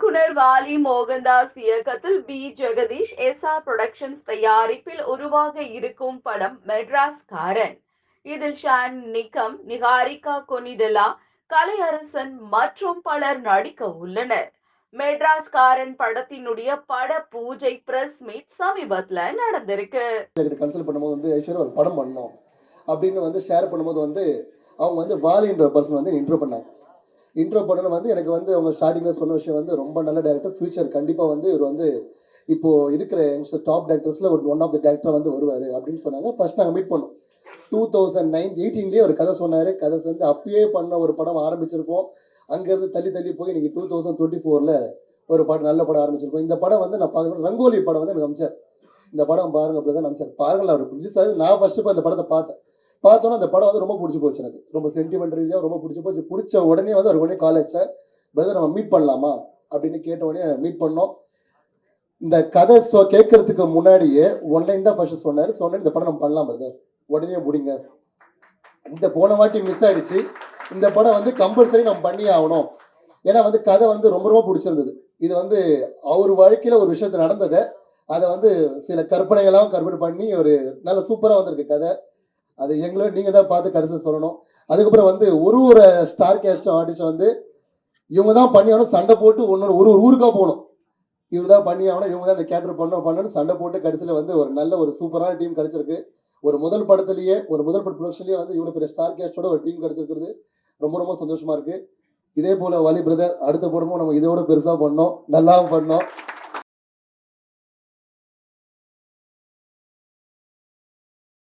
இயக்குனர் வாலி மோகன்தாஸ் இயக்கத்தில் B Jagadish SR productions தயாரிப்பில் உருவாக இருக்கும் படம் மெட்ராஸ் காரன். இதில் ஷான் நிக்கம், நிகாரிகா கொனிடெலா, கலையரசன் மற்றும் பலர் நடிக்க உள்ளனர். மெட்ராஸ் காரன் படத்தினுடைய பட பூஜை பிரஸ் மீட் சமீபத்துல நடந்திருக்கு. கன்சல்ட் பண்ணும்போது வந்து ஆக்சுவலாக ஒரு படம் பண்ணோம் அப்படின்னு வந்து ஷேர் பண்ணும்போது வந்து அவங்க வந்து வாலின்ற பர்சன் வந்து இன்ட்ரோ பண்ணாங்க. இன்ட்ரோ பண்ணணும் வந்து எனக்கு வந்து அவங்க ஸ்டார்டிங்கில் சொன்ன விஷயம் வந்து ரொம்ப நல்ல டேரக்டர், ஃபியூச்சர் கண்டிப்பாக வந்து இவர் வந்து இப்போ இருக்கிற யங்ஸ்டர் டாப் டேரக்டர்ஸில் ஒரு ஒன் ஆஃப் த டேரக்டர் வந்து வருவார் அப்படின்னு சொன்னாங்க. ஃபர்ஸ்ட் நாங்கள் மீட் பண்ணோம் 2018 ஒரு கதை சொன்னார். கதை சேர்ந்து அப்பயே பண்ண ஒரு படம் ஆரம்பிச்சிருப்போம். அங்கேருந்து தள்ளி தள்ளி போய் இன்னைக்கு 2024 ஒரு படம் நல்ல படம் ஆரம்பிச்சிருக்கோம். இந்த படம் வந்து நான் பார்க்கணும், ரங்கோலி படம் வந்து எனக்கு அமைச்சார். இந்த படம் பாருங்க அப்படி தான் அமைச்சார். பாருங்கள் அவர் ரிலீஸ் ஆகுது. நான் ஃபர்ஸ்ட் இப்போ அந்த படத்தை பார்த்தோன்னா அந்த படம் வந்து ரொம்ப பிடிச்சி போச்சு. எனக்கு ரொம்ப சென்டிமெண்ட் ரீதியாக ரொம்ப பிடிச்சி போச்சு. பிடிச்ச உடனே வந்து அவர் உடனே கால் வச்சேன், பிரதர் நம்ம மீட் பண்ணலாமா அப்படின்னு கேட்ட உடனே மீட் பண்ணோம். இந்த கதை கேட்கறதுக்கு முன்னாடியே ஒன்லைன் தான் ஃபர்ஸ்ட் சொன்னார். சொன்னேன் இந்த படம் நம்ம பண்ணலாம் பிரதர், உடனே முடிங்க. இந்த போன வாட்டி மிஸ் ஆயிடுச்சு, இந்த படம் வந்து கம்பல்சரி நம்ம பண்ணியே ஆகணும். ஏன்னா வந்து கதை வந்து ரொம்ப ரொம்ப பிடிச்சிருந்தது. இது வந்து அவர் வாழ்க்கையில் ஒரு விஷயத்த நடந்ததை அதை வந்து சில கற்பனைகளாகவும் கற்பனை பண்ணி ஒரு நல்ல சூப்பராக வந்திருக்கு கதை. அது எங்களோட நீங்கள் தான் பார்த்து கடைசியில் சொல்லணும். அதுக்கப்புறம் வந்து ஒரு ஸ்டார் கேஸ்ட் ஆடிஷன் வந்து இவங்க தான் பண்ணி ஆகணும், சண்டை போட்டு ஒரு ஊருக்காக போகணும். இவர் தான் பண்ணி ஆகணும், இவங்க தான் இந்த கேரக்டர் பண்ணணும் சண்டை போட்டு கடைசியில் வந்து ஒரு நல்ல ஒரு சூப்பரான டீம் கிடைச்சிருக்கு. ஒரு முதல் பட ப்ரொடக்ஷன்லேயே வந்து இவ்வளோ பெரிய ஸ்டார் கேஸ்டோட ஒரு டீம் கிடைச்சிருக்கிறது ரொம்ப ரொம்ப சந்தோஷமா இருக்கு. இதே போல வாலி பிரதர் அடுத்த படமும் நம்ம இதோட பெருசாக பண்ணோம், நல்லாவும் பண்ணோம்.